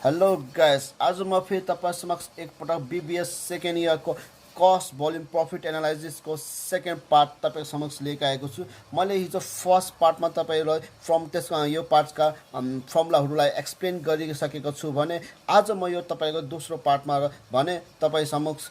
Hello guys, आज म फेरि तपाईँ समक्ष एकपटक बीबीएस सेकेन्ड इयरको कस्ट भोल्युम प्रफिट एनालाइसिसको सेकेन्ड पार्ट तपाईँ समक्ष लिएर आएको छु। मैले हिजो फर्स्ट पार्टमा तपाईँलाई त्यसको यो पार्टका फर्मुलाहरूलाई एक्सप्लेन गरिसकेको छु भने आज म यो तपाईँको दोस्रो पार्टमा भने तपाईँ समक्ष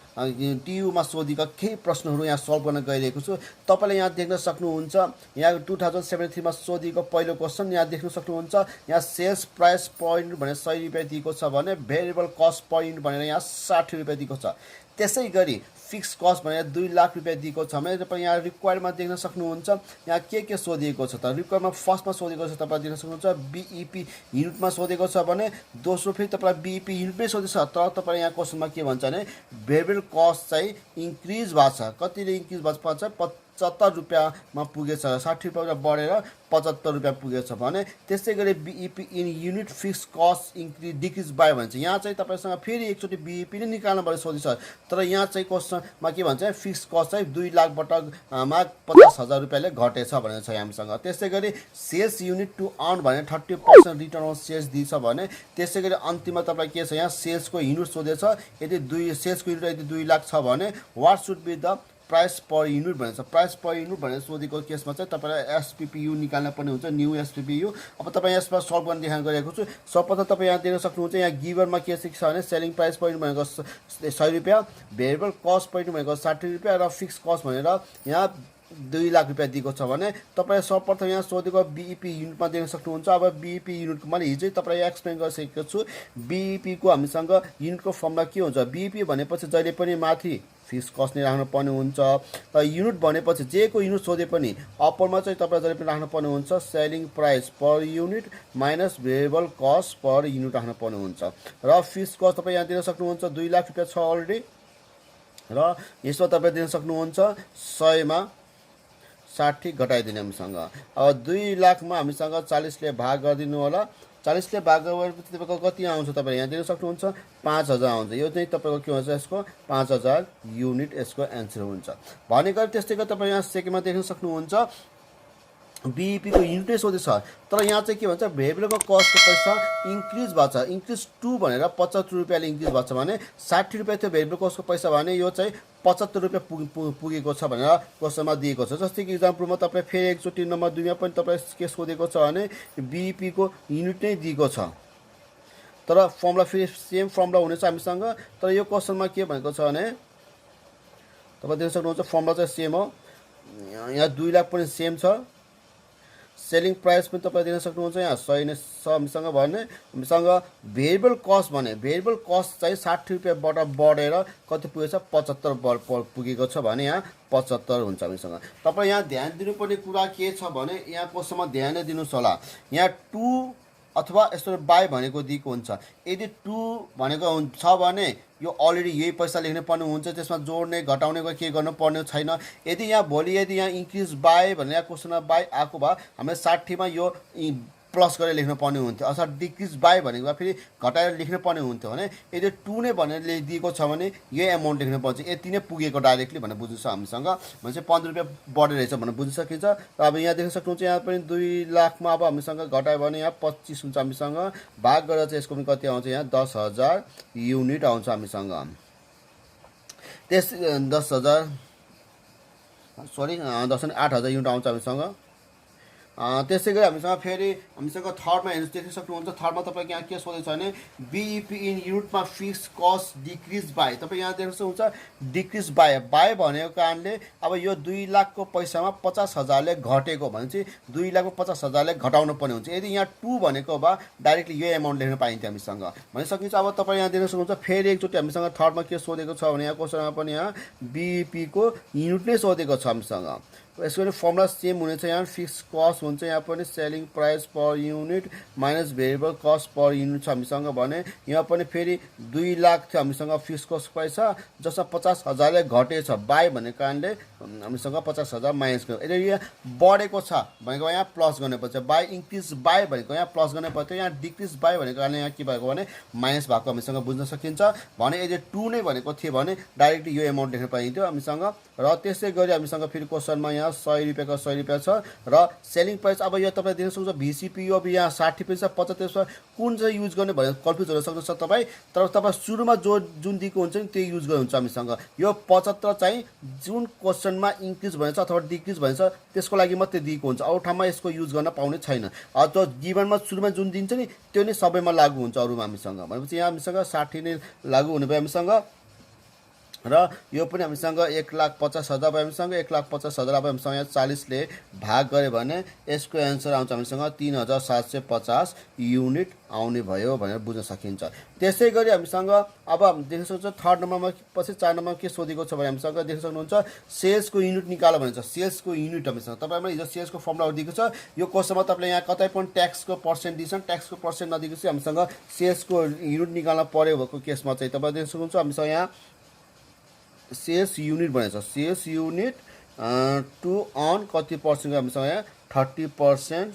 टियुमा सोधेका केही प्रश्नहरू यहाँ सल्भ गर्न गइरहेको छु। तपाईँले यहाँ देख्न सक्नुहुन्छ, यहाँ 2073 मा सोधिएको पहिलो क्वेसन यहाँ देख्न सक्नुहुन्छ। यहाँ सेल्स प्राइस पर युनिट भनेर 100 रुपियाँ दिएको छ भने भेरिएबल कस्ट पर युनिट भनेर यहाँ 60 रुपियाँ दिएको छ। त्यसै गरी फिक्स कस्ट भनेर 2 लाख रुपियाँ दिएको छ भने तपाईँ यहाँ रिक्वायरमा देख्न सक्नुहुन्छ। यहाँ के सोधिएको छ त रिक्वायरमा फर्स्टमा सोधेको छ तपाईँ देख्न सक्नुहुन्छ बीईपी युनिटमा सोधेको छ भने दोस्रो फेरि तपाईँलाई बीईपी युनिटमै सोधेको छ। तर तपाईँ यहाँ क्वेसनमा के भन्छ भने भेरिएबल कस्ट चाहिँ इन्क्रिज भएको छ। कतिले इन्क्रिज भएको छ? 75 रुपियाँमा पुगेछ, 60 रुपियाँ बढेर 75 रुपियाँ पुगेछ भने त्यसै गरी BEP in unit fix cost decrease bio भन्छ। यहाँ चाहिँ तपाईँसँग फेरि एकचोटि बीईपी नै निकाल्नुपर्ने सोधिन्छ। तर यहाँ चाहिँ क्वेसनमा के भन्छ, फिक्स कस्ट चाहिँ 2 लाखबाट 50,000 रुपियाँले घटेछ भनेर छ हामीसँग। त्यसै गरी सेल्स युनिट टु अर्न भने 30% रिटर्न अन सेल्स दिन्छ भने त्यसै गरी अन्तिममा तपाईँ के छ, यहाँ सेल्सको युनिट सोधेछ। यदि सेल्सको युनिट यदि 2 लाख छ भने what should be the price per unit भनेर छ। प्राइस पर युनिट भनेर सोधेको केसमा चाहिँ तपाईँलाई एसपीपीयू निकाल्न पर्ने हुन्छ, न्यू एसपीपीयू। अब तपाईँ यसमा सल्भ गर्न देखान गरेको छु। सर्वप्रथम तपाईँ यहाँ देख्न सक्नुहुन्छ, यहाँ गिभरमा के छ भने सेलिङ प्राइस पर युनिट भनेको 100 रुपियाँ, भेरिएबल कस्ट पर युनिट भनेको 60 रुपियाँ र फिक्स कस्ट भनेर यहाँ 2 लाख रुपियाँ दिएको छ भने तपाईँ सर्वप्रथम यहाँ सोधेको बीईपी युनिटमा देख्न सक्नुहुन्छ। अब बीईपी युनिटको मैले हिजै तपाईँलाई एक्सप्लेन गरिसकेको छु। बीईपीको हामीसँग युनिटको फर्मुला के हुन्छ, बीईपी भनेपछि जहिले पनि माथि फिक्स कस्ट नै राख्नु पर्ने हुन्छ। र युनिट भनेपछि जेको युनिट सोधे पनि अप्परमा चाहिँ तपाईँ जहिले पनि राख्नु पर्ने हुन्छ selling price per unit minus variable cost per unit राख्नु पर्ने हुन्छ। र फिक्स कस्ट तपाईँ यहाँ दिन सक्नुहुन्छ 2 लाख रुपियाँ छ अलरेडी। र यसमा तपाईँ दिन सक्नुहुन्छ 100 मा 60 घटाइदिने हामीसँग। अब 2 लाखमा हामीसँग 40 ले भाग गरिदिनु होला। 40 ले भाग गरेपछि तपाईँको कति आउँछ, तपाईँ यहाँ दिन सक्नुहुन्छ 5000 आउँछ। यो चाहिँ तपाईँको के हुन्छ, यसको 5000 युनिट यसको एन्सर हुन्छ भनेको। त्यस्तै गरी तपाईँ यहाँ सेकेन्डमा देख्न सक्नुहुन्छ बीईपीको युनिटै सोधेछ। तर यहाँ चाहिँ के भन्छ, भेरिएबलको कस्टको पैसा इन्क्रिज भएको छ। इन्क्रिज टु भनेर 75 रुपियाँले इन्क्रिज भएको छ भने 60 रुपियाँ थियो भेरिएबल कस्टको पैसा भने यो चाहिँ 75 रुपियाँ पुगेको छ भनेर क्वेसनमा दिएको छ। जस्तै कि इक्जाम्पलमा तपाईँ फेरि एकचोटि नम्बर 2 मा पनि तपाईँ के सोधेको छ भने बीईपीको युनिट नै दिएको छ। तर फर्मुला फेरि सेम फर्मुला हुनेछ हामीसँग। तर यो क्वेसनमा के भनेको छ भने तपाईँ देख्न सक्नुहुन्छ फर्मुला चाहिँ सेम हो। यहाँ 2 लाख पनि सेम छ। सेलिङ प्राइस पनि तपाईँ दिन सक्नुहुन्छ यहाँ 100 नै छ हामीसँग भने हामीसँग भेरिएबल कस्ट भने भेरिएबल कस्ट चाहिँ 60 रुपियाँबाट बढेर कति पुगेछ 75 पुगेको छ भने यहाँ 75 हुन्छ हामीसँग। तपाईँ यहाँ ध्यान दिनुपर्ने कुरा के छ भने यहाँ क्वेसनमा ध्यान दिनुहोस् होला। यहाँ 2 अथवा यस्तो बाई भनेको दिएको हुन्छ। यदि 2 भनेको छ भने यो अलरेडी यही पैसा लेख्नु पर्ने हुन्छ, त्यसमा जोड्ने घटाउने के गर्नु पर्ने छैन। यदि यहाँ भोलि यदि यहाँ इन्क्रिज बाई भनेर क्वेसनमा बाई आएको भए हामीले 60 मा यो प्लस गरेर लेख्नु पर्ने हुन्थ्यो, अथवा डिक्रिज बाई भनेको फेरि घटाएर लेख्नु पर्ने हुन्थ्यो भने यदि 2 नै भनेर दिएको छ भने यही एमाउन्ट लेख्नु पर्छ। यति नै पुगेको डाइरेक्टली भनेर बुझ्नु छ हामीसँग भने चाहिँ 15 रुपियाँ बढेर रहेछ भनेर बुझ्न सकिन्छ। र अब यहाँ देख्न सक्नुहुन्छ यहाँ पनि 2 लाखमा अब हामीसँग घटायो भने यहाँ 25 हुन्छ हामीसँग। भाग गरेर चाहिँ यसको पनि कति आउँछ, यहाँ 10,000 युनिट आउँछ हामीसँग। 8,000 युनिट आउँछ हामीसँग। त्यसै गरी हामीसँग फेरि हामीसँग थर्डमा हेर्नु देख्न सक्नुहुन्छ। थर्डमा तपाईँको यहाँ के सोधेको छ भने बीईपी इन युनिटमा फिक्स कस्ट डिक्रिज बाई। तपाईँ यहाँ देख्न सक्नुहुन्छ डिक्रिज बाई भनेको कारणले अब यो 2 लाखको पैसामा 50,000ले घटेको भने चाहिँ 2 लाखमा 50,000ले घटाउनु पर्ने हुन्छ। यदि यहाँ 2 भनेको भए डाइरेक्टली यो एमाउन्ट लेख्न पाइन्थ्यो हामीसँग भनि सकिन्छ। अब तपाईँ यहाँ देख्न सक्नुहुन्छ फेरि एकचोटि हामीसँग थर्डमा के सोधेको छ भने यहाँ क्वेसनमा पनि यहाँ बीईपीको युनिट नै सोधेको छ हामीसँग। यसको पनि फर्मुला सेम हुनेछ। यहाँ फिक्स कस्ट हुन्छ, यहाँ पनि selling price per unit minus variable cost per unit छ हामीसँग भने यहाँ पनि फेरि 2 लाख थियो हामीसँग फिक्स कस्ट पैसा, जसमा 50,000ले घटेछ। बाई भनेको कारणले हामीसँग 50,000 माइनस गर्यो। यदि यहाँ बढेको छ भनेको यहाँ प्लस गर्नुपर्छ। बाई इन्क्रिज बाई भनेको यहाँ प्लस गर्नै पर्थ्यो। यहाँ डिक्रिज बाई भनेको कारणले यहाँ के भएको भने माइनस भएको हामीसँग बुझ्न सकिन्छ भने यदि 2 नै भनेको थियो भने डाइरेक्टली यो एमाउन्ट लेख्न पाइन्थ्यो हामीसँग। र त्यसै गरी हामीसँग फेरि क्वेसनमा यहाँ यहाँ 100 रुपियाँको 100 रुपियाँ छ र सेलिङ प्राइस अब यो तपाईँ दिन सक्नुहुन्छ VCPU अब यहाँ 60 पनि छ 50 त्यसमा कुन चाहिँ युज गर्ने भनेर कन्फ्युज हुन सक्नुहुन्छ तपाईँ। तर तपाईँ सुरुमा जुन दिएको हुन्छ नि त्यो युज गर्नुहुन्छ हामीसँग। यो 75 चाहिँ जुन क्वेसनमा इन्क्रिज भनेछ अथवा डिक्रिज भनेछ त्यसको लागि मात्रै दिएको हुन्छ, अरू ठाउँमा यसको युज गर्न पाउने छैन। त्यो गिभनमा सुरुमा जुन दिन्छ नि त्यो नै सबैमा लागू हुन्छ अरूमा हामीसँग। भनेपछि यहाँ हामीसँग 60 नै लागू हुने भयो हामीसँग र यो पनि हामीसँग 1,50,000 भयो हामीसँग। 1,50,000 अब हामीसँग यहाँ 40ले भाग गऱ्यो भने यसको एन्सर आउँछ हामीसँग 3,750 युनिट आउने भयो भनेर बुझ्न सकिन्छ। त्यसै गरी हामीसँग अब देख्न सक्नुहुन्छ थर्ड नम्बरमा पछि 4 नम्बरमा के सोधेको छ भने हामीसँग देख्न सक्नुहुन्छ सेल्सको युनिट निकाल भनेको छ। सेल्सको युनिट हामीसँग तपाईँमा हिजो सेल्सको फर्मुलाहरू दिएको छ। यो क्वेसनमा तपाईँले यहाँ कतै पनि ट्याक्सको पर्सेन्ट दिन्छन्, ट्याक्सको पर्सेन्ट नदिएपछि हामीसँग सेल्सको युनिट निकाल्न पर्यो भएको केसमा चाहिँ तपाईँ देख्न सक्नुहुन्छ हामीसँग यहाँ सेल्स युनिट भनेको छ। सेल्स युनिट टु अन कति पर्सेन्टको हामीसँग यहाँ 30%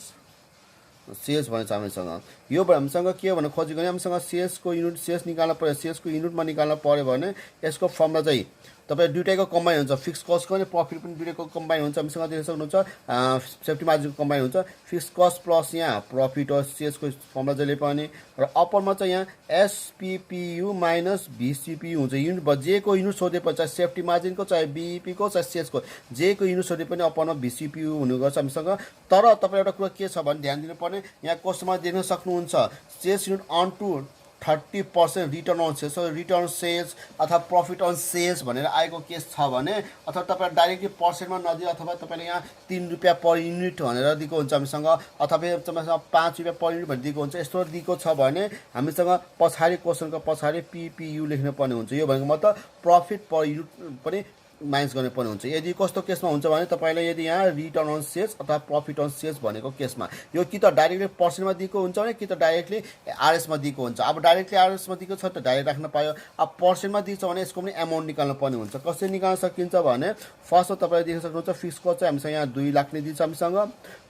सेल्स भनेको छ हामीसँग। यो हामीसँग के भनेर खोजेको भने हामीसँग सेल्सको युनिट सेल्स निकाल्न पर्यो। सेल्सको युनिटमा निकाल्न पर्यो भने यसको फर्मुला चाहिँ तपाईँ दुइटैको कम्बाइन हुन्छ। फिक्स कस्टको पनि प्रफिट पनि दुइटैको कम्बाइन हुन्छ। हामीसँग देख्न सक्नुहुन्छ सेफ्टी मार्जिनको कम्बाइन हुन्छ। फिक्स कस्ट प्लस यहाँ प्रफिट हो सेल्सको फर्मुला जहिले पनि र अप्परमा चाहिँ यहाँ SPPU माइनस VCPU हुन्छ। युनिट भयो जेको युनिट सोधे पनि चाहे सेफ्टी मार्जिनको चाहे BEPको चाहे सेल्सको जेको युनिट सोधे पनि अप्परमा VCPU हुने गर्छ हामीसँग। तर तपाईँ एउटा कुरा के छ भने ध्यान दिनुपर्ने यहाँ क्वेसनमा देख्न सक्नुहुन्छ sales unit on to 30% return on sales, return sales अथवा प्रफिट अन सेल्स भनेर आएको केस छ भने अथवा तपाईँ डाइरेक्टली पर्सेन्टमा नदियो अथवा तपाईँले यहाँ 3 रुपियाँ पर युनिट भनेर दिएको हुन्छ हामीसँग अथवा तपाईँसँग 5 रुपियाँ पर युनिट भनेर दिएको हुन्छ। यस्तो दिएको छ भने हामीसँग पछाडि क्वेसनको पछाडि PPU लेख्नुपर्ने हुन्छ। यो भनेको मतलब प्रफिट पर युनिट पनि माइनस गर्नु पर्ने हुन्छ। यदि कस्तो केसमा हुन्छ भने तपाईँले यदि यहाँ रिटर्न अन सेल्स अथवा प्रफिट अन सेल्स भनेको केसमा यो कि त डाइरेक्टली पर्सेन्टमा दिएको हुन्छ भने कि त डाइरेक्टली RSमा दिएको हुन्छ। अब डाइरेक्टली RSमा दिएको छ त डाइरेक्ट राख्न पायो। अब पर्सेन्टमा दिन्छ भने यसको पनि एमाउन्ट निकाल्नु पर्ने हुन्छ। कसरी निकाल्न सकिन्छ भने फर्स्टमा तपाईँले देख्न सक्नुहुन्छ फिक्स कस्ट चाहिँ हामीसँग यहाँ 2 लाख नै दिन्छ हामीसँग।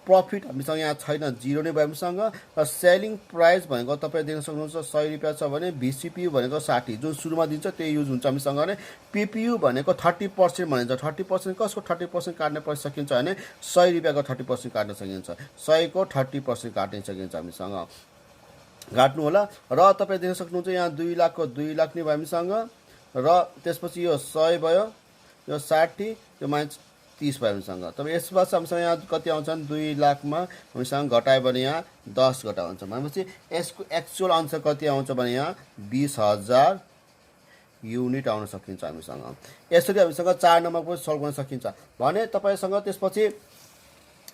प्रफिट हामीसँग यहाँ छैन, 0 नै भयो हामीसँग। र सेलिङ प्राइस भनेको तपाईँ देख्न सक्नुहुन्छ 100 रुपियाँ छ भने VCPU भनेको 60 जुन सुरुमा दिन्छ त्यही युज हुन्छ हामीसँग भने। PPU भनेको 30% भनिन्छ। 30% कसको 30% काट्न पर्छ सकिन्छ भने 100 रुपियाँको 30% काट्न सकिन्छ। 100 को 30% काट्न सकिन्छ हामीसँग। काट्नु होला र तपाईँ देख्न सक्नुहुन्छ यहाँ 2 लाखको 2 लाख नै भयो हामीसँग र त्यसपछि यो 100 भयो, यो 60, यो माइनस 30 भयो हामीसँग। तपाईँ यसबाट हामीसँग यहाँ कति आउँछ भने 2 लाखमा हामीसँग घटायो भने यहाँ 10 घटा हुन्छ। भनेपछि यसको एक्चुअल आन्सर कति आउँछ भने यहाँ 20,000 युनिट आउन सकिन्छ हामीसँग। यसरी हामीसँग 4 नम्बर पनि सल्भ गर्न सकिन्छ भने तपाईँसँग त्यसपछि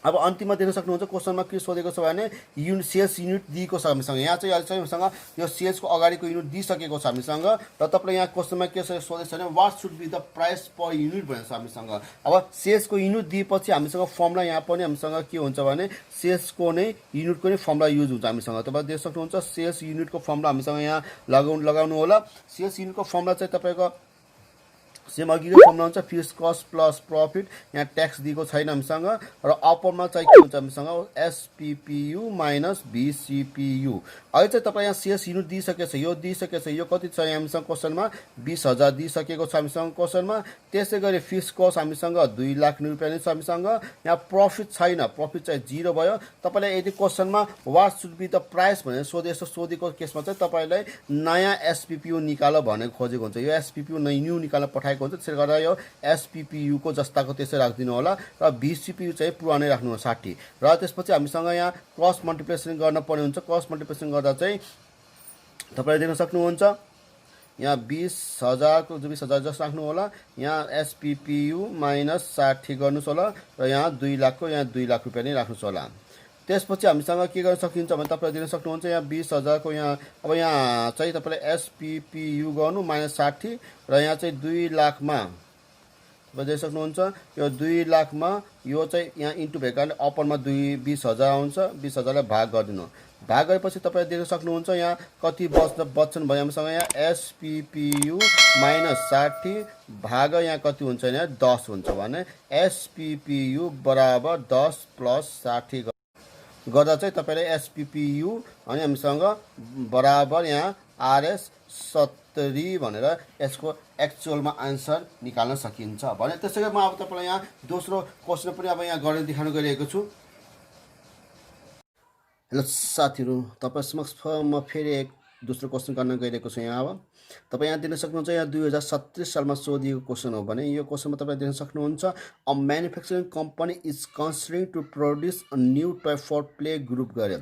अब अन्तिममा देख्न सक्नुहुन्छ क्वेसनमा के सोधेको छ भने युनिट सेल्स युनिट दिएको छ हामीसँग। यहाँ चाहिँ अहिले चाहिँ हामीसँग यो सेल्सको अगाडिको युनिट दिइसकेको छ हामीसँग र तपाईँले यहाँ क्वेसनमा के सोधेको छ भने what should be the price per unit भनेको छ हामीसँग। अब सेल्सको युनिट दिएपछि हामीसँग फर्मुला यहाँ पनि हामीसँग के हुन्छ भने सेल्सको नै युनिटको नै फर्मुला युज हुन्छ हामीसँग। तपाईँ देख्न सक्नुहुन्छ सेल्स युनिटको फर्मुला हामीसँग यहाँ लगाउनु होला। सेल्स युनिटको फर्मुला चाहिँ तपाईँको सेम अघिको फर्मुला हुन्छ फिक्स कस्ट प्लस प्रफिट। यहाँ ट्याक्स दिएको छैन हामीसँग र अप्परमा चाहिँ के हुन्छ हामीसँग SPPU माइनस VCPU। अहिले चाहिँ तपाईँ यहाँ सेल्स युनिट दिइसकेको छ, यो दिइसकेको छ। यो कति छ हामीसँग क्वेसनमा 20,000 दिइसकेको छ हामीसँग क्वेसनमा। त्यसै गरी फिक्स कस्ट हामीसँग 2 लाख रुपियाँ नै छ हामीसँग। यहाँ प्रफिट छैन, प्रफिट चाहिँ 0 भयो। तपाईँले यदि क्वेसनमा what should be the price भनेर सोधेको केसमा चाहिँ तपाईँलाई नयाँ SPPU निकाल भनेर खोजेको हुन्छ। यो SPPU न्यू निकाल्न पठाएको हुन्छ। त्यसले गर्दा यो SPPU को जस्ताको त्यसै राखिदिनु होला र VCPU चाहिँ पुरानै राख्नु होला 60। र त्यसपछि हामीसँग यहाँ क्रस मल्टिप्लिकेसन गर्न पर्ने हुन्छ। क्रस मल्टिप्लिकेसन गर्दा चाहिँ तपाईँले देख्न सक्नुहुन्छ यहाँ 20,000 को 20,000 जस्तो राख्नु होला। यहाँ SPPU माइनस 60 गर्नुहोस् होला र यहाँ 2 लाखको यहाँ 2 लाख रुपियाँ नै राख्नुहोस् होला। त्यसपछि हामीसँग के गर्न सकिन्छ भने तपाईँले दिन सक्नुहुन्छ यहाँ 20,000 को यहाँ अब यहाँ चाहिँ तपाईँले SPPU गर्नु माइनस 60 र यहाँ चाहिँ 2 लाखमा तपाईँ देख्न सक्नुहुन्छ यो 2 लाखमा यो चाहिँ यहाँ इन्टु भएको कारणले अप्परमा 20,000 आउँछ। 20,000लाई भाग गरिदिनु। भाग गरेपछि तपाईँले देख्न सक्नुहुन्छ यहाँ कति बच्छन् भने हामीसँग यहाँ SPPU माइनस 60 भाग यहाँ कति हुन्छ यहाँ 10 हुन्छ भने SPPU बराबर 10 प्लस 60 गर्दा चाहिँ तपाईँले SPPU अनि हामीसँग बराबर यहाँ RS 70 भनेर यसको एक्चुअलमा आन्सर निकाल्न सकिन्छ भने। त्यसै गरी म अब तपाईँलाई यहाँ दोस्रो क्वेसन पनि अब यहाँ गरेर देखाउन गइरहेको छु। हेलो साथीहरू, तपाईँ समक्ष म फेरि एक दोस्रो क्वेसन गर्न गइरहेको छु। यहाँ अब तपाईँ यहाँ दिन सक्नुहुन्छ, यहाँ 2037 सालमा सोधिएको क्वेसन हो भने यो क्वेसनमा तपाईँ दिन सक्नुहुन्छ, a manufacturing company is considering to produce a new toy for play group गऱ्यो।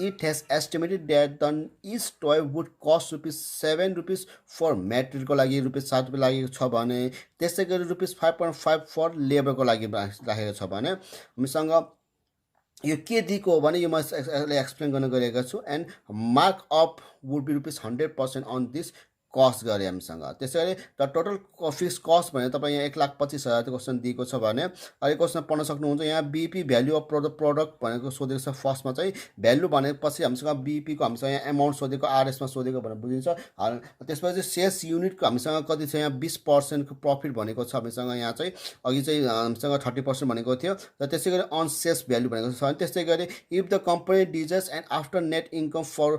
It has estimated that the each toy would cost ₹7 for मेटेरियलको लागि ₹7 लागेको छ भने, त्यसै गरी ₹5.5 फर लेबरको लागि राखेको छ भने हामीसँग यो के दिएको हो भने यो म एक्सप्लेन गर्न गइरहेको छु। And mark up would be ₹100% on this cost गरे हामीसँग। त्यसै गरी द टोटल फिक्स कस्ट भने तपाईँ यहाँ 1,25,000 क्वेसन दिएको छ भने अहिले क्वेसन पढ्न सक्नुहुन्छ। यहाँ बिपी भ्याल्यु अफ प्रडक्ट भनेको सोधेको छ। फर्स्टमा चाहिँ भ्याल्यु भनेपछि हामीसँग बिपीको हामीसँग यहाँ एमाउन्ट सोधेको, आरएसमा सोधेको भनेर बुझिन्छ। त्यसपछि सेल्स युनिटको हामीसँग कति छ, यहाँ 20% प्रफिट भनेको छ हामीसँग। यहाँ चाहिँ अघि चाहिँ हामीसँग 30% भनेको थियो। र त्यसै गरी अन सेल्स भ्याल्यु भनेको छ। त्यसै गरी if the company desires and after net income for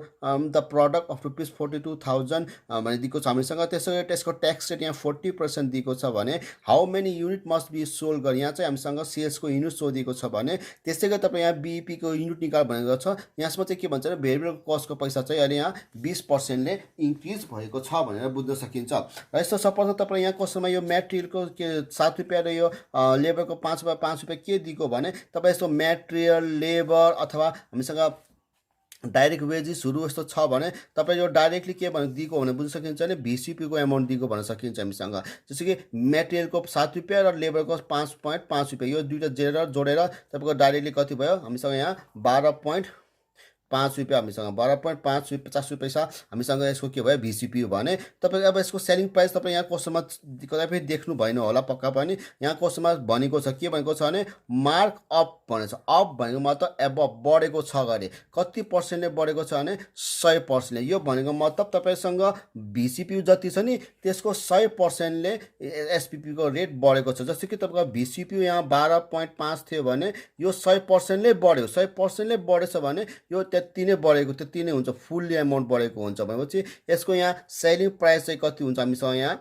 the product of ₹42,000 भने दिएको छ हामीसँग। त्यसै गरी त्यसको ट्याक्स रेट यहाँ 40% दिएको छ भने how many unit must be sold गरी यहाँ चाहिँ हामीसँग सेल्सको युनिट सोधिएको छ भने। त्यसै गरी तपाईँ यहाँ बिईपीको युनिट निकाल भनेको छ। यसमा चाहिँ के भन्छ भने भेरिएबल कस्टको पैसा चाहिँ अहिले यहाँ 20%ले इन्क्रिज भएको छ भनेर बुझ्न सकिन्छ। र यस्तो सपोज तपाईँ यहाँ क्वेसनमा यो मेटेरियलको के ₹7 र यो लेबरको ₹5 के दिएको भने तपाईँ यस्तो मेटेरियल, लेबर अथवा हामीसँग डाइरेक्ट वेजेसहरू यस्तो छ भने तपाईँ यो डाइरेक्टली के भने दिएको भने बुझ्न सकिन्छ भने VCPको एमाउन्ट दिएको भन्न सकिन्छ हामीसँग। जस्तो कि मेटेरियलको ₹7 र लेबरको ₹5.5 यो दुईवटा जोडेर तपाईँको डाइरेक्टली कति भयो हामीसँग यहाँ ₹12.5 हामीसँग ₹12.50 हामीसँग यसको के भयो VCP भने। तपाईँ अब यसको सेलिङ प्राइस तपाईँ यहाँ क्वेसनमा कतै पनि देख्नु भएन होला पक्का पनि। यहाँ क्वेसनमा भनेको छ के भनेको छ भने मार्क अप भनेको छ। अप भनेको मतलब एबभ बढेको छ गरे कति पर्सेन्टले बढेको छ भने 100%ले। यो भनेको मतलब तपाईँसँग VCP जति छ नि त्यसको 100%ले SPPको रेट बढेको छ। जस्तो कि तपाईँको VCP यहाँ 12.5 थियो भने यो 100%ले बढ्यो। 100%ले बढेछ भने यो त्यति नै बढेको त्यति नै हुन्छ, फुल्ली एमाउन्ट बढेको हुन्छ भनेपछि यसको यहाँ सेलिङ प्राइस चाहिँ कति हुन्छ हामीसँग यहाँ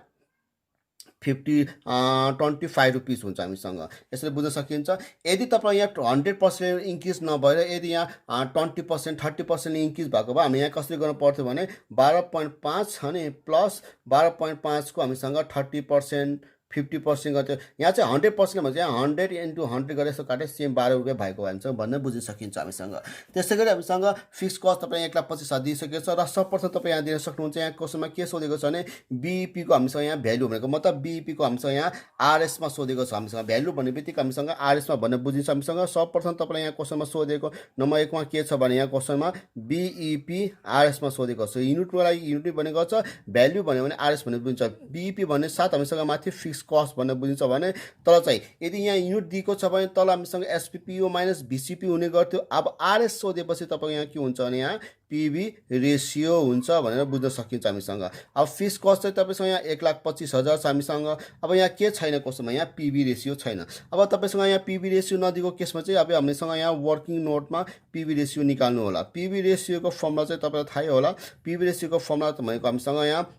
₹25 हुन्छ हामीसँग। यसरी बुझ्न सकिन्छ। यदि तपाईँ यहाँ 100% इन्क्रिज नभएर यदि यहाँ 20% 30% इन्क्रिज भएको भए हामी यहाँ कसरी गर्नु पर्थ्यो भने 12.5 अनि प्लस 12.5 को हामीसँग 30% 50% गर्थ्यो। यहाँ चाहिँ 100% भने चाहिँ 100 × 100 गरेर यसो काटे सेम ₹12 भएको हामीसँग भन्ने बुझ्न सकिन्छ हामीसँग। त्यसै गरी हामीसँग फिक्स कस्ट तपाईँ 1,25,000 दिइसकेको छ। र सर्वप्रथम तपाईँ यहाँ दिन सक्नुहुन्छ। यहाँ क्वेसनमा के सोधेको छ भने बिईपीको हामीसँग यहाँ भ्याल्यु भनेको मतलब बिईपीको हामीसँग यहाँ आरएसमा सोधेको छ हामीसँग। भ्याल्यु भन्ने बित्तिकै हामीसँग आरएसमा भन्ने बुझिन्छ हामीसँग। सर्वप्रथम तपाईँलाई यहाँ क्वेसनमा सोधेको नम्बर 1 मा के छ भने यहाँ क्वेसनमा बिईपी आरएसमा सोधेको छ। युनिटको लागि युनिट भनेको छ, भ्याल्यु भन्यो भने आरएस भन्ने बुझिन्छ। बिईपी भन्ने साथ हामीसँग माथि फिक्स कस्ट भन्ने बुझिन्छ भने तल चाहिँ यदि यहाँ युनिट दिएको छ भने तल हामीसँग SPPU माइनस VCP हुने गर्थ्यो। अब आरएस सोधेपछि तपाईँ यहाँ के हुन्छ भने यहाँ PV रेसियो हुन्छ भनेर बुझ्न सकिन्छ हामीसँग। अब फिक्स कस्ट चाहिँ तपाईँसँग यहाँ 1,25,000 छ हामीसँग। अब यहाँ के छैन क्वेसनमा यहाँ PV रेसियो छैन। अब तपाईँसँग यहाँ PV रेसियो नदिएको केसमा चाहिँ अब हामीसँग यहाँ वर्किङ नोटमा PV रेसियो निकाल्नु होला। PV रेसियोको फर्मुला चाहिँ तपाईँलाई थाहै होला। PV रेसियोको फर्मुला भनेको हामीसँग यहाँ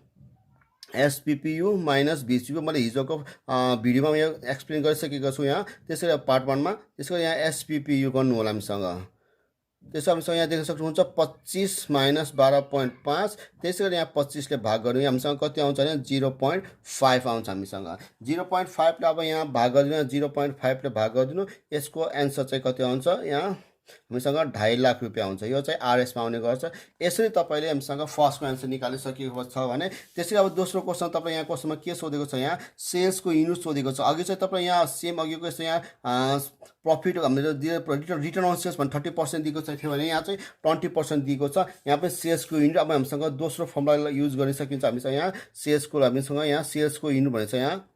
SPPU माइनस VCP मैले हिजोको भिडियोमा यो एक्सप्लेन गरिसकेको छु यहाँ। त्यसैले पार्ट 1 मा त्यसको यहाँ SPPU गर्नु होला हामीसँग। त्यसो हामीसँग यहाँ देख्न सक्नुहुन्छ 25 माइनस 12.5 त्यसै गरी यहाँ 25 ले भाग गर्नु हामीसँग कति आउँछ भने 0.5 आउँछ हामीसँग। 0.5 ले अब यहाँ भाग गरिदिनु 0.5 ले भाग गरिदिनु यसको एन्सर चाहिँ कति आउँछ यहाँ हामीसँग ₹2.5 लाख आउँछ। यो चाहिँ आरएसमा आउने गर्छ। यसरी तपाईँले हामीसँग फर्स्टको एन्सर निकालिसकेको छ भने त्यसरी अब दोस्रो क्वेसन तपाईँ यहाँ क्वेसनमा के सोधेको छ यहाँ सेल्सको युनिट सोधेको छ। अघि चाहिँ तपाईँ यहाँ सेम अघिको यस्तो यहाँ प्रफिट हाम्रो रिटर्न अन सेल्स भने 30% दिएको थियो भने यहाँ चाहिँ 20% दिएको छ। यहाँ पनि सेल्सको युनिट अब हामीसँग दोस्रो फर्मुला युज गर्न सकिन्छ। हामीसँग यहाँ सेल्सको हामीसँग यहाँ सेल्सको युनिट भनेको छ यहाँ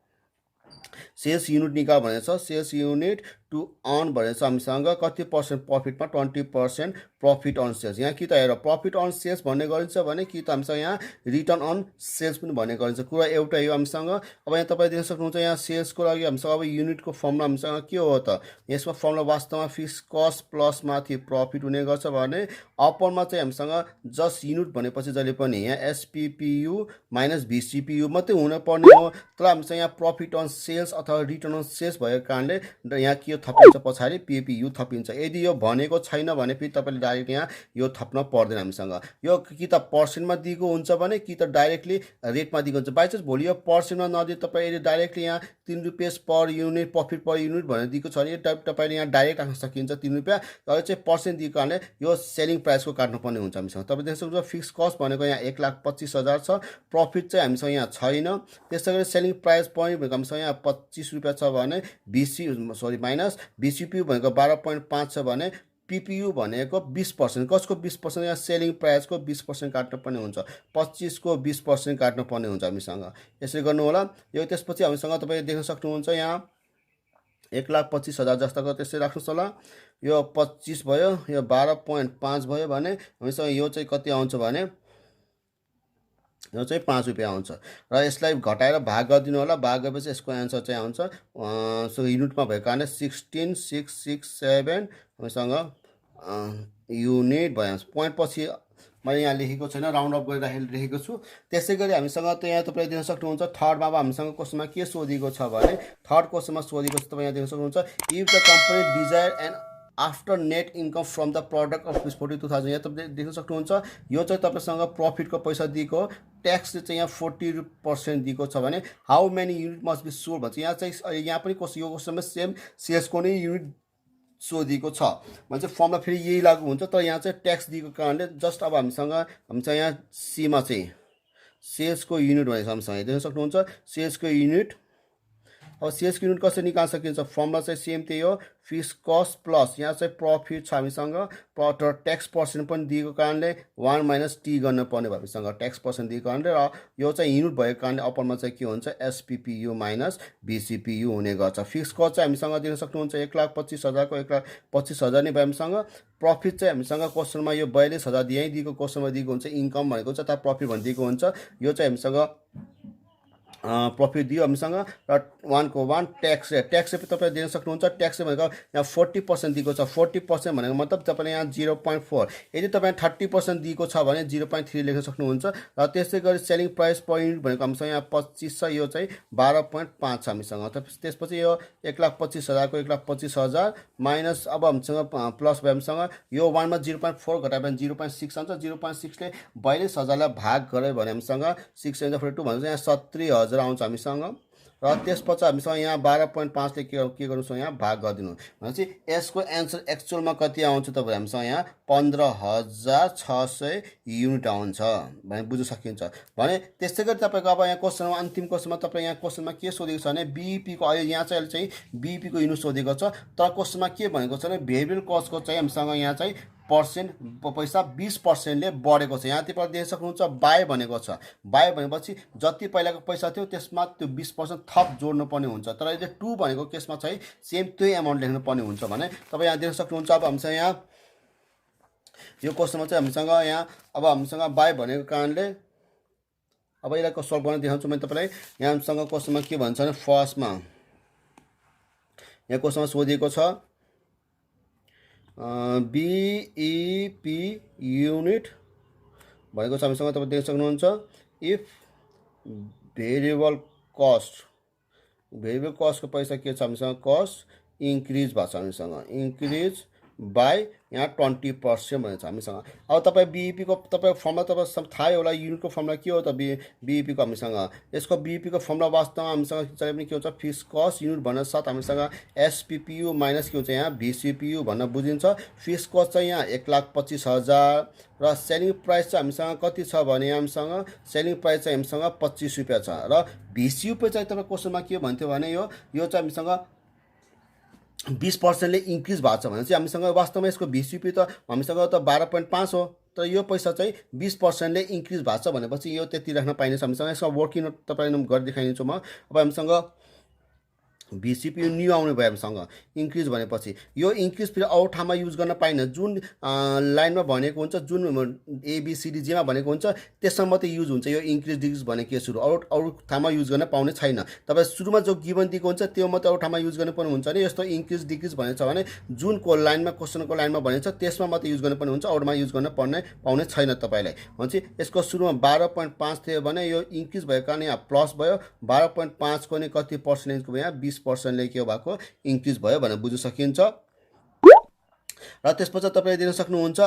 सेल्स युनिट निकाल भनेको छ। सेल्स युनिट टु अर्न भनेको छ हामीसँग कति पर्सेन्ट प्रफिटमा 20% प्रफिट अन सेल्स। यहाँ कि त हेर प्रफिट अन सेल्स भन्ने गरिन्छ भने कि त हामीसँग यहाँ रिटर्न अन सेल्स पनि भन्ने गरिन्छ। कुरा एउटै हो हामीसँग। अब यहाँ तपाईँ देख्न सक्नुहुन्छ यहाँ सेल्सको लागि हामीसँग अब युनिटको फर्मुला हामीसँग के हो त, यसमा फर्मुला वास्तवमा फिक्स कस्ट प्लस माथि प्रफिट हुने गर्छ भने अप्परमा चाहिँ हामीसँग जस्ट युनिट भनेपछि जहिले पनि यहाँ एसपिपियु माइनस भिसिपियु मात्रै हुनुपर्ने हो। तर हामीसँग यहाँ प्रफिट अन सेल्स अथवा रिटर्न अन सेल्स भएको कारणले यहाँ के थपिन्छ पछाडि पिपियु थपिन्छ। यदि यो भनेको छैन भने फेरि तपाईँले डाइरेक्ट यहाँ यो थप्न पर्दैन हामीसँग। यो कि त पर्सेन्टमा दिएको हुन्छ भने कि त डाइरेक्टली रेटमा दिएको हुन्छ। बाई चान्स भोलि यो पर्सेन्टमा नदिए तपाईँ यदि डाइरेक्टली यहाँ 3 रुपियाँ पर युनिट प्रफिट पर युनिट भनेर दिएको छ भने तपाईँले यहाँ डाइरेक्ट राख्न सकिन्छ 3 रुपियाँ। तर चाहिँ पर्सेन्ट दिएको कारणले यो सेलिङ प्राइसको काट्नुपर्ने हुन्छ हामीसँग। तपाईँ देख्न सक्नुहुन्छ फिक्स कस्ट भनेको यहाँ 1,25,000 छ, प्रफिट चाहिँ हामीसँग यहाँ छैन। त्यसै गरी सेलिङ प्राइस पोइन्ट भनेको हामीसँग यहाँ 25 रुपियाँ छ भने माइनस भिसिपियु भनेको 12.5 छ भने पिपियु भनेको 20%। कसको 20%? यहाँ सेलिङ प्राइसको 20% काट्नुपर्ने हुन्छ, 25 को 20% काट्नुपर्ने हुन्छ हामीसँग। यसरी गर्नु होला। यो त्यसपछि हामीसँग तपाईँ देख्न सक्नुहुन्छ यहाँ 1,25,000 जस्ताको त्यसै राख्नुहोस् होला। यो 25 भयो, यो 12.5 भयो भने हामीसँग यो चाहिँ कति आउँछ भने यो चाहिँ 5 रुपियाँ आउँछ र यसलाई घटाएर भाग गरिदिनु होला। भाग गरेपछि यसको एन्सर चाहिँ आउँछ सो युनिटमा भएको कारणले 16,667 हामीसँग युनिट भयो। पोइन्ट पछि मैले यहाँ लेखेको छैन, राउन्ड अप गरेर लेखेको छु। त्यसै गरी हामीसँग त यहाँ तपाईँले देख्न सक्नुहुन्छ थर्डमा अब हामीसँग क्वेसनमा के सोधेको छ भने थर्ड क्वेसनमा सोधेको छ, तपाईँ यहाँ देख्न सक्नुहुन्छ if the company desire and after net income from the product of rupees 42,000। यहाँ तपाईँ देख्न सक्नुहुन्छ यो चाहिँ तपाईँसँग प्रफिटको पैसा दिएको, ट्याक्सले चाहिँ यहाँ 40% दिएको छ भने how many unit must be sold भन्छ। यहाँ चाहिँ यहाँ पनि यो क्वेसनमा सेम सेल्सको नै युनिट सोधिएको छ भने चाहिँ फर्ममा फेरि यही लागु हुन्छ। तर यहाँ चाहिँ ट्याक्स दिएको कारणले जस्ट अब हामीसँग यहाँ सीमा चाहिँ सेल्सको युनिट भनेको हामीसँग देख्न सक्नुहुन्छ सेल्सको युनिट। अब सेल्सको युनिट कसरी निकाल्न सकिन्छ? फर्मुला चाहिँ सेम त्यही हो, फिक्स कस्ट प्लस यहाँ चाहिँ प्रफिट छ हामीसँग, तर ट्याक्स पर्सेन्ट पनि दिएको कारणले 1 माइनस टी गर्नुपर्ने भयो हामीसँग ट्याक्स पर्सेन्ट दिएको कारणले। र यो चाहिँ युनिट भएको कारणले अप्परमा चाहिँ के हुन्छ एसपिपियु माइनस भिसिपियु हुने गर्छ। फिक्स कस्ट चाहिँ हामीसँग दिन सक्नुहुन्छ 1,25,000 को 1,25,000 नै भयो हामीसँग। प्रफिट चाहिँ हामीसँग क्वेसनमा यो 42,000 यहीँ दिएको क्वेसनमा दिएको हुन्छ, इन्कम भनेको चाहिँ तर प्रफिट भनिदिएको हुन्छ। यो चाहिँ हामीसँग प्रफिट दियो हामीसँग र 1 को 1 ट्याक्स चाहिँ तपाईँ दिन सक्नुहुन्छ। ट्याक्स भनेको यहाँ 40% दिएको छ, 40% भनेको मतलब तपाईँले यहाँ 0.4। यदि तपाईँ 30% दिएको छ भने 0.3 लेख्न सक्नुहुन्छ। र त्यसै गरी सेलिङ प्राइस पर युनिट भनेको हामीसँग यहाँ 25 छ, यो चाहिँ 12.5 छ हामीसँग। त्यसपछि यो 1,25,000 को 1,25,000 माइनस अब हामीसँग प्लस भयो हामीसँग यो 1 मा 0.4 घटायो भने 0.6 आउँछ। 0.6ले 42,000लाई भाग गऱ्यो भने हामीसँग 642 भन्छ यहाँ 70,000 आउँछ हामीसँग। र त्यसपछि हामीसँग यहाँ 12.5ले के गर्नु यहाँ भाग गरिदिनु भनेपछि यसको एन्सर एक्चुअलमा कति आउँछ त हामीसँग यहाँ 15,600 युनिट आउँछ भने बुझ्न सकिन्छ भने। त्यसै गरी तपाईँको अब यहाँ क्वेसनमा अन्तिम क्वेसनमा तपाईँ यहाँ क्वेसनमा के सोधेको छ भने बिइपीको अहिले यहाँ चाहिँ बिइपीको युनिट सोधेको छ। तर क्वेसनमा के भनेको छ भने भेरिएबल कस्टको चाहिँ हामीसँग यहाँ चाहिँ पर्सेन्ट पैसा 20%ले बढेको छ। यहाँ तपाईँ देख्न सक्नुहुन्छ बाई भनेको छ। बाई भनेपछि जति पहिलाको पैसा थियो त्यसमा त्यो 20% थप जोड्नु पर्ने हुन्छ। तर यदि 2 भनेको केसमा चाहिँ सेम त्यही एमाउन्ट लेख्नु पर्ने हुन्छ भने तपाईँ यहाँ देख्न सक्नुहुन्छ। अब हामीसँग यहाँ यो क्वेसनमा चाहिँ हामीसँग यहाँ अब हामीसँग बाई भनेको कारणले अब यसलाई सल्भ गर्न देखाउँछु मैले तपाईँलाई। यहाँ हामीसँग क्वेसनमा के भन्छ भने फर्स्टमा यहाँ क्वेसनमा सोधिएको छ बिइपी युनिट भनेको छ हामीसँग तपाईँ देख्न सक्नुहुन्छ इफ भेरिएबल कस्टको पैसा के छ हामीसँग कस्ट इन्क्रिज भएको छ हामीसँग इन्क्रिज बाई यहाँ 20% भनेको छ हामीसँग। अब तपाईँ बिइपीको तपाईँ फर्मुला तपाईँ थाहै होला युनिटको फर्मुला के हो त बिइपीको हामीसँग। यसको बिइपीको फर्मुला वास्तवमा हामीसँग जहिले पनि के हुन्छ फिक्स कस्ट युनिट भन्न साथ हामीसँग एसपिपियु माइनस के हुन्छ यहाँ भिसिपियु भन्न बुझिन्छ। फिक्स कस्ट चाहिँ यहाँ 1,25,000 र सेलिङ प्राइस चाहिँ हामीसँग कति छ भने हामीसँग सेलिङ प्राइस चाहिँ हामीसँग 25 रुपियाँ छ। र भिसिपी चाहिँ तपाईँ क्वेसनमा के भन्थ्यो भने यो चाहिँ हामीसँग 20%ले इन्क्रिज भएको छ भने चाहिँ हामीसँग वास्तवमा यसको भिसिपी त हामीसँग त 12.5 हो। तर यो पैसा चाहिँ 20%ले इन्क्रिज भएको छ भनेपछि यो त्यति राख्न पाइनेछ हामीसँग। यसमा वर्किङ तपाईँ गरेर देखाइदिन्छु म। अब हामीसँग VCPU न्यू आउने भयो हामीसँग इन्क्रिज भनेपछि यो इन्क्रिज फेरि अरू ठाउँमा युज गर्न पाइन्न जुन लाइनमा भनेको हुन्छ जुन ABCD जेमा भनेको हुन्छ त्यसमा मात्रै युज हुन्छ यो इन्क्रिज डिक्रिज भन्ने केसहरू अरू ठाउँमा युज गर्न पाउने छैन तपाईँ सुरुमा जो गिभन दिएको हुन्छ त्यो मात्रै अरू ठाउँमा युज गर्नुपर्ने हुन्छ भने यस्तो इन्क्रिज डिक्रिज भनेको छ भने जुनको लाइनमा क्वेसनको लाइनमा भनेको छ त्यसमा मात्रै युज गर्नुपर्ने हुन्छ अरूमा युज गर्न पाउने छैन तपाईँलाई भनेपछि यसको सुरुमा 12.5 थियो भने यो इन्क्रिज भएको कारण यहाँ प्लस भयो 12.5 को नि कति पर्सेन्टेजको भयो यहाँ 20% के भएको इन्क्रिज भयो भनेर बुझ्न सकिन्छ र त्यसपछि तपाईँले दिन सक्नुहुन्छ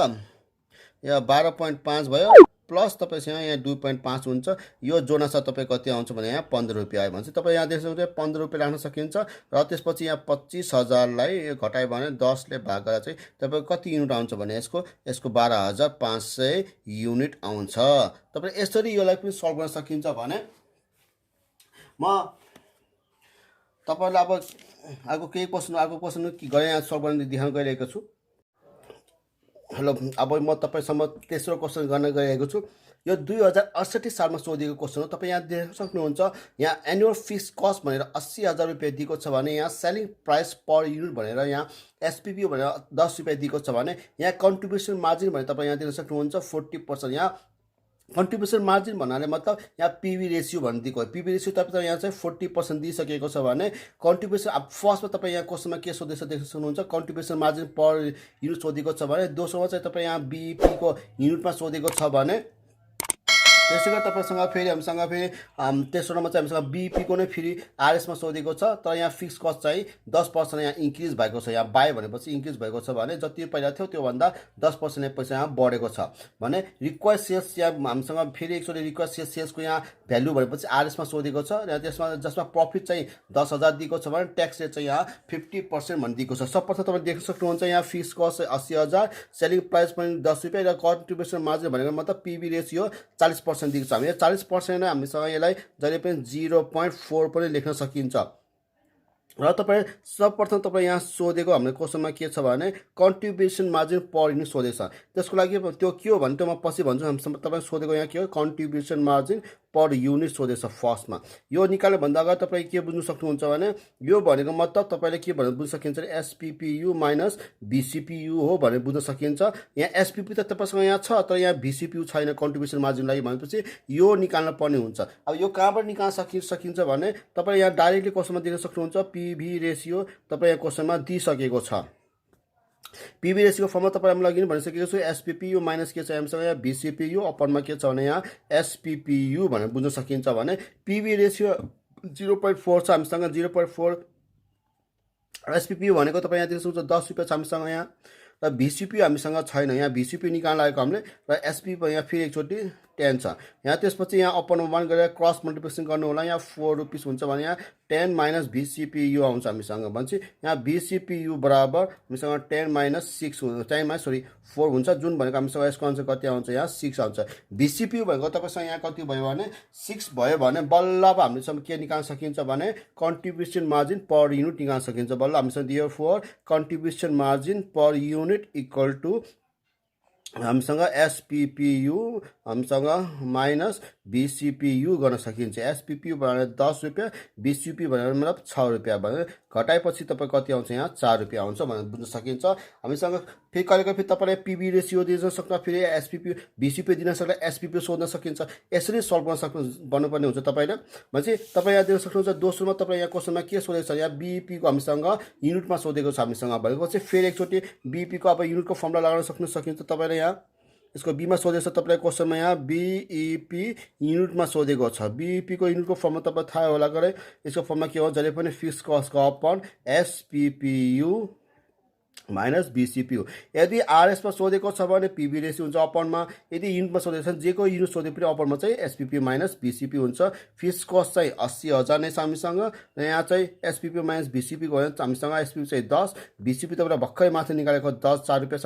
यहाँ 12.5 भयो प्लस तपाईँसँग यहाँ 2.5 हुन्छ यो जोड्न साथ तपाईँ कति आउँछ भने यहाँ 15 रुपियाँ आयो भने चाहिँ तपाईँ यहाँ देख्न सक्नुहुन्छ 15 रुपियाँ राख्न सकिन्छ र त्यसपछि यहाँ 25,000लाई घटायो भने 10ले भाग गरेर चाहिँ तपाईँको कति युनिट आउँछ भने यसको 12,500 युनिट आउँछ तपाईँ यसरी योलाई पनि सल्भ गर्न सकिन्छ भने म तपाईँलाई अब अर्को क्वेसन के गरेँ यहाँ सल्भ गर्न देखाउन गइरहेको छु हेलो अब म तपाईँसम्म तेस्रो क्वेसन गर्न गइरहेको छु यो 2068 सालमा सोधिएको क्वेसन हो तपाईँ यहाँ देख्न सक्नुहुन्छ यहाँ एनुअल फिक्स कस्ट भनेर 80,000 रुपियाँ दिएको छ भने यहाँ सेलिङ प्राइस पर युनिट भनेर यहाँ SPPU भनेर 10 रुपियाँ दिएको छ भने यहाँ कन्ट्रिब्युसन मार्जिन भनेर तपाईँ यहाँ दिन सक्नुहुन्छ 40% यहाँ कन्ट्रिब्युसन मार्जिन भन्नाले मतलब यहाँ PV रेसियो भन्ने दिएको हो PV रेसियो तपाईँ यहाँ चाहिँ 40% दिइसकेको छ भने कन्ट्रिब्युसन अब फर्स्टमा तपाईँ यहाँ क्वेसनमा के सोध्दैछ देख्न सक्नुहुन्छ कन्ट्रिब्युसन मार्जिन पर युनिट सोधेको छ भने दोस्रोमा चाहिँ तपाईँ यहाँ BEP को युनिटमा सोधेको छ भने त्यसै गरी तपाईँसँग फेरि हामीसँग फेरि तेस्रो नम्बर चाहिँ हामीसँग BEP को नै फेरि RS मा सोधेको छ तर यहाँ फिक्स कस्ट चाहिँ 10% यहाँ इन्क्रिज भएको छ यहाँ बाई भनेपछि इन्क्रिज भएको छ भने जति पहिला थियो त्योभन्दा 10% पैसा यहाँ बढेको छ भने रिक्वायर्ड सेल्स यहाँ हामीसँग फेरि एकचोटि रिक्वायर्ड सेल्सको यहाँ भ्यालु भनेपछि RS मा सोधेको छ र त्यसमा जसमा प्रफिट चाहिँ 10,000 दिएको छ भने ट्याक्स रेट चाहिँ यहाँ 50% भन्ने दिएको छ सबप्रथम तपाईँ देख्न सक्नुहुन्छ यहाँ फिक्स कस्ट 80,000 सेलिङ प्राइस पनि 10 रुपियाँ र कन्ट्रिब्युसन मार्जिन भनेको मतलब PV रेसियो 40% दिएको छ हामी 40% हामीसँग यसलाई जहिले पनि 0.4 पनि लेख्न सकिन्छ र तपाईँ सर्वप्रथम तपाईँ यहाँ सोधेको हाम्रो क्वेसनमा के छ भने कन्ट्रिब्युसन मार्जिन पर युनिट सोधेको छ त्यसको लागि त्यो के हो भने त्यो म पछि भन्छु हामीसँग तपाईँ सोधेको यहाँ के हो कन्ट्रिब्युसन मार्जिन पर युनिट सोधेछ फर्स्टमा यो निकाल्यो भन्दा अगाडि तपाईँ के बुझ्न सक्नुहुन्छ भने यो भनेको मतलब तपाईँले के भनेर बुझ्न सकिन्छ भने SPPU माइनस VCPU हो भनेर बुझ्न सकिन्छ यहाँ SPP त तपाईँसँग यहाँ छ तर यहाँ VCPU छैन कन्ट्रिब्युसन मार्जिन लागि भनेपछि यो निकाल्न पर्ने हुन्छ अब यो कहाँबाट निकाल्न सकिन्छ भने तपाईँ यहाँ डाइरेक्टली क्वेसनमा दिन सक्नुहुन्छ PV रेसियो तपाईँ यहाँ क्वेसनमा दिइसकेको छ PV रेसियोको फर्ममा तपाईँलाई लगइन भनिसकेको छु SPPU माइनस के छ हामीसँग यहाँ VCPU अपनमा के छ भने यहाँ SPPU भनेर बुझ्न सकिन्छ भने PV रेसियो 0.4 छ हामीसँग 0.4 SPPU भनेको तपाईँ यहाँ देख्न सक्नुहुन्छ 10 रुपियाँ छ हामीसँग यहाँ र VCPU हामीसँग छैन यहाँ VCPU निकाल्न लागेको हामीले र SPP यहाँ फेरि एकचोटि 10 छ यहाँ त्यसपछि यहाँ अपनमा 1 गरेर क्रस मल्टिप्लिकेसन गर्नु होला यहाँ 4 रुपिस हुन्छ भने यहाँ 10 माइनस VCPU आउँछ हामीसँग भनेपछि यहाँ VCPU बराबर हामीसँग 10 माइनस 6 10 माइनस 4 हुन्छ जुन भनेको हामीसँग यसको आन्सर कति आउँछ यहाँ 6 आउँछ VCPU भनेको तपाईँसँग यहाँ कति भयो भने 6 भयो भने बल्ल अब हामीसँग के निकाल्न सकिन्छ भने कन्ट्रिब्युसन मार्जिन पर युनिट निकाल्न सकिन्छ बल्ल हामीसँग दियो four contribution margin per unit equal to हामीसँग SPPU हामीसँग माइनस VCPU गर्न सकिन्छ SPPU भनेर 10 रुपियाँ VCPU भनेर मतलब 6 रुपियाँ भनेर घटाएपछि तपाईँ कति आउँछ यहाँ 4 रुपियाँ आउँछ भनेर बुझ्न सकिन्छ हामीसँग फेरि कहिले फेरि तपाईँलाई PV रेसियो दिन सक्छ फेरि SPPU VCPU दिन सक्दा SPPU सोध्न सकिन्छ यसरी सल्भ गर्न भन्नुपर्ने हुन्छ तपाईँले भनेपछि तपाईँ यहाँ दिन सक्नुहुन्छ दोस्रोमा तपाईँ यहाँ क्वेसनमा के सोधेको छ यहाँ BEP को हामीसँग युनिटमा सोधेको छ हामीसँग भनेको चाहिँ फेरि एकचोटि BEP को अब युनिटको फर्मुला लगाउन सकिन्छ तपाईँले यहाँ यसको बीमा सोधेको छ तपाईँलाई क्वेसनमा यहाँ BEP युनिटमा सोधेको छ BEP को युनिटको फर्ममा तपाईँ थाहा होला गरे यसको फर्ममा के हो जहिले पनि फिक्स कस्टको अपन SPPU माइनस VCPU यदि RS मा सोधेको छ भने PV रेसियो हुन्छ अपनमा यदि युनिटमा सोधेको छ जेको युनिट सोधे पनि अपनमा चाहिँ SPPU माइनस VCPU हुन्छ फिक्स कस्ट चाहिँ 80,000 नै छ हामीसँग र यहाँ चाहिँ SPPU माइनस VCPU गयो हामीसँग SPPU चाहिँ 10 VCPU तपाईँलाई भर्खरै माथि निकालेको 4 रुपियाँ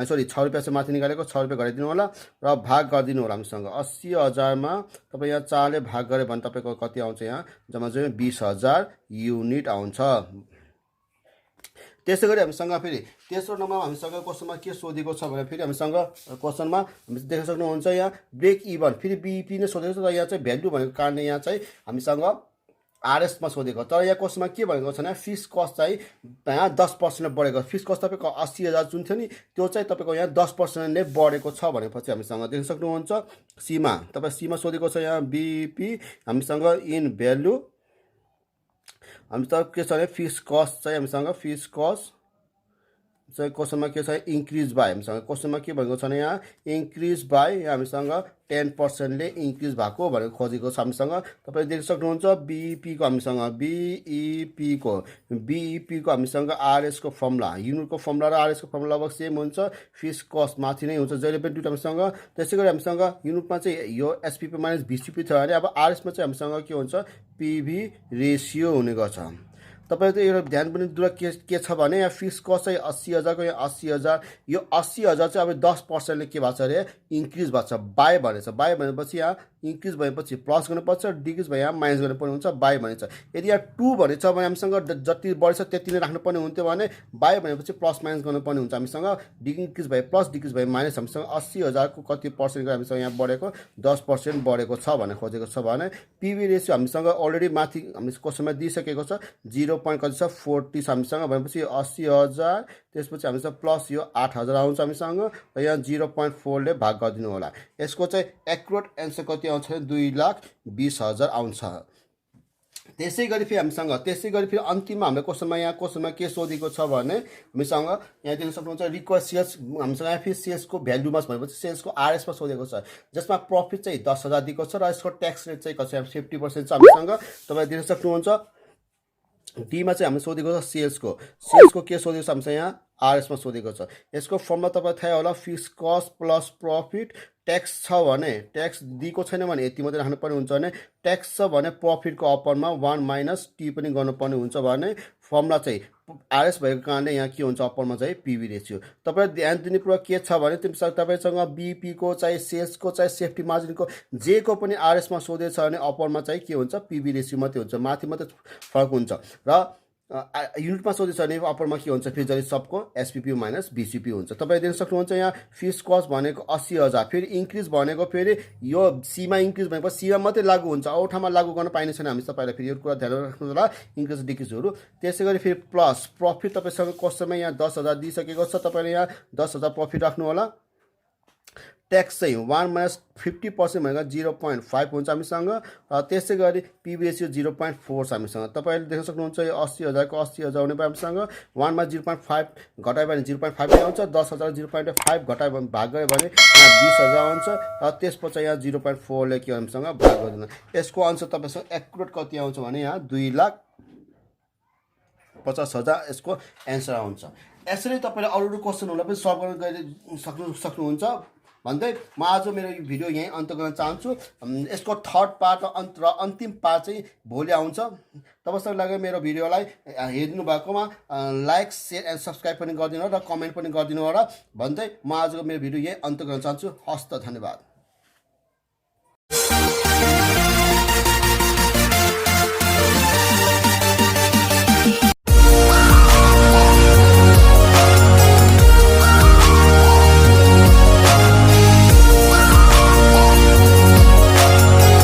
सरी 6 रुपियाँ चाहिँ माथि निकालेको 6 रुपियाँ घटाइदिनु होला र भाग गरिदिनु होला हामीसँग 80,000 मा तपाईँ यहाँ 4 ले भाग गरे भने तपाईँको कति आउँछ यहाँ जम्मा चाहिँ 20,000 युनिट आउँछ त्यसै गरी हामीसँग फेरि तेस्रो नम्बरमा हामीसँग क्वेसनमा के सोधेको छ भने फेरि हामीसँग क्वेसनमा हामी देख्न सक्नुहुन्छ यहाँ ब्रेक इभन फेरि BEP नै सोधेको छ र यहाँ चाहिँ भ्यालु भनेको कारणले यहाँ चाहिँ हामीसँग आरएसमा सोधेको। तर यहाँ क्वेसनमा के भनेको छ भने फिक्स कस्ट चाहिँ यहाँ 10% बढेको। फिक्स कस्ट तपाईँको 80,000 जुन थियो नि त्यो चाहिँ तपाईँको यहाँ 10% नै बढेको छ भनेपछि हामीसँग देख्न सक्नुहुन्छ। सीमा तपाईँ सीमा सोधेको छ यहाँ बिपी हामीसँग इन भ्यालु हामीसँग के छ भने फिक्स कस्ट चाहिँ हामीसँग फिक्स कस्ट चाहिँ क्वेसनमा के छ इन्क्रिज बाई हामीसँग क्वेसनमा के भनेको छ भने यहाँ इन्क्रिज बाई हामीसँग 10%ले इन्क्रिज भएको भनेर खोजेको छ हामीसँग। तपाईँले देख्न सक्नुहुन्छ बिइपीको हामीसँग बिइपीको हामीसँग आरएसको फर्मुला युनिटको फर्मुला र आरएसको फर्मुला लगभग सेम हुन्छ। फिक्स कस्ट माथि नै हुन्छ जहिले पनि दुईवटा हामीसँग। त्यसै गरी हामीसँग युनिटमा चाहिँ यो एसपिपी माइनस भिसिपी थियो भने अब आरएसमा चाहिँ हामीसँग के हुन्छ पिभी रेसियो हुने गर्छ। तपाईँ त एउटा ध्यान पनि दुरा के छ भने यहाँ फिक्स कस्ट चाहिँ 80,000को यहाँ 80,000 यो 80,000 चाहिँ अब 10%ले के भएको छ अरे इन्क्रिज भएको छ बाई भनेछ। बाई भनेपछि यहाँ इन्क्रिज भएपछि प्लस गर्नुपर्छ डिक्रिज भए यहाँ माइनस गर्नुपर्ने हुन्छ बाई भनेछ। यदि यहाँ 2 भनेछ भने हामीसँग जति बढ्छ त्यति नै राख्नुपर्ने हुन्थ्यो भने बाई भनेपछि प्लस माइनस गर्नुपर्ने हुन्छ हामीसँग। इन्क्रिज भए प्लस डिक्रिज भए माइनस हामीसँग 80,000को कति पर्सेन्ट हामीसँग यहाँ बढेको 10% बढेको छ भनेर खोजेको छ भने पिभी रेसियो हामीसँग अलरेडी माथि हामी क्वेसनमा दिइसकेको छ 0.40 छ हामीसँग भनेपछि 80,000 त्यसपछि हामीसँग प्लस यो 8,000 आउँछ हामीसँग र यहाँ 0.4 ले भाग गरिदिनु होला। यसको चाहिँ एक्युरेट एन्सर कति आउँछ 2,20,000 आउँछ। त्यसै गरी फेरि अन्तिममा हाम्रो क्वेसनमा के सोधेको छ भने हामीसँग यहाँ देख्न सक्नुहुन्छ रिक्वेस्ट सेल्स हामीसँग यहाँ फेरि सेल्सको भ्यालुमा भनेपछि सेल्सको आरएसमा सोधेको छ जसमा प्रफिट चाहिँ 10,000 दिएको छ र यसको ट्याक्स रेट चाहिँ कसरी 50% छ हामीसँग। तपाईँ देख्न सक्नुहुन्छ डीमा चाहिँ हामीले सोधेको छ सेल्सको के सोधेको छ हामीसँग यहाँ आरएसमा सोधेको छ। यसको फर्मुला तपाईँ थाहा होला fix cost plus profit tax छ भने ट्याक्स दिएको छैन भने यति मात्रै राख्नुपर्ने हुन्छ भने ट्याक्स छ भने प्रफिटको अपरमा 1 माइनस टी पनि गर्नुपर्ने हुन्छ भने फर्मुला चाहिँ आरएस भएको कारणले यहाँ के हुन्छ अपरमा चाहिँ पिभी रेसियो। तपाईँ ध्यान दिनुपर्ने के छ भने तपाईँसँग बिपीको चाहिँ सेल्सको चाहिँ सेफ्टी मार्जिनको जेको पनि आरएसमा सोधेछ भने अपरमा चाहिँ के हुन्छ पिभी रेसियो मात्रै हुन्छ माथि मात्रै फरक हुन्छ र युनिटमा सोधेछ भने अपरमा के हुन्छ फेरि सबको एसपिपी माइनस बिसिपी हुन्छ। तपाईँ देख्न सक्नुहुन्छ यहाँ फिक्स कस्ट भनेको 80,000 फेरि इन्क्रिज भनेको फेरि यो सीमा इन्क्रिज भनेको सीमा मात्रै लागू हुन्छ अरू ठाउँमा लागू गर्न पाइने छैन। हामी तपाईँलाई फेरि यो कुरा ध्यान राख्नु होला इन्क्रिज डिक्रिजहरू। त्यसै गरी फेरि प्लस प्रफिट तपाईँसँग कस्टमा यहाँ 10,000 दिइसकेको छ तपाईँले यहाँ 10,000 प्रफिट राख्नु होला। ट्याक्स चाहिँ 1 माइनस 50% भनेको 0.5 हुन्छ हामीसँग। त्यसै गरी पिभी रेसियो 0.4 छ हामीसँग। तपाईँले देख्न सक्नुहुन्छ यो 80,000को 80,000 हुने भयो हामीसँग 1 मा 0.5 घटायो भने 0.5 नै आउँछ 10,000 0.5 घटायो भने भाग गऱ्यो भने यहाँ 20,000 आउँछ र त्यसपछि यहाँ 0.4 ले के हामीसँग भाग गरिदिनु। यसको आन्सर तपाईँसँग एक्युरेट कति आउँछ भने यहाँ 2,50,000 यसको एन्सर आउँछ। यसरी तपाईँले अरू क्वेसनहरूलाई पनि सल्भ गर्न सक्नुहुन्छ भन्दै म आज मेरो यो भिडियो यहीँ अन्त गर्न चाहन्छु। यसको थर्ड पार्ट र अन्तिम पार्ट चाहिँ भोलि आउँछ। तपाईँसँग लाग्यो मेरो भिडियोलाई हेरिदिनु भएकोमा लाइक सेयर एन्ड सब्सक्राइब पनि गरिदिनु होला र कमेन्ट पनि गरिदिनु होला भन्दै म आजको मेरो भिडियो यहीँ अन्त गर्न चाहन्छु। हस्त धन्यवाद।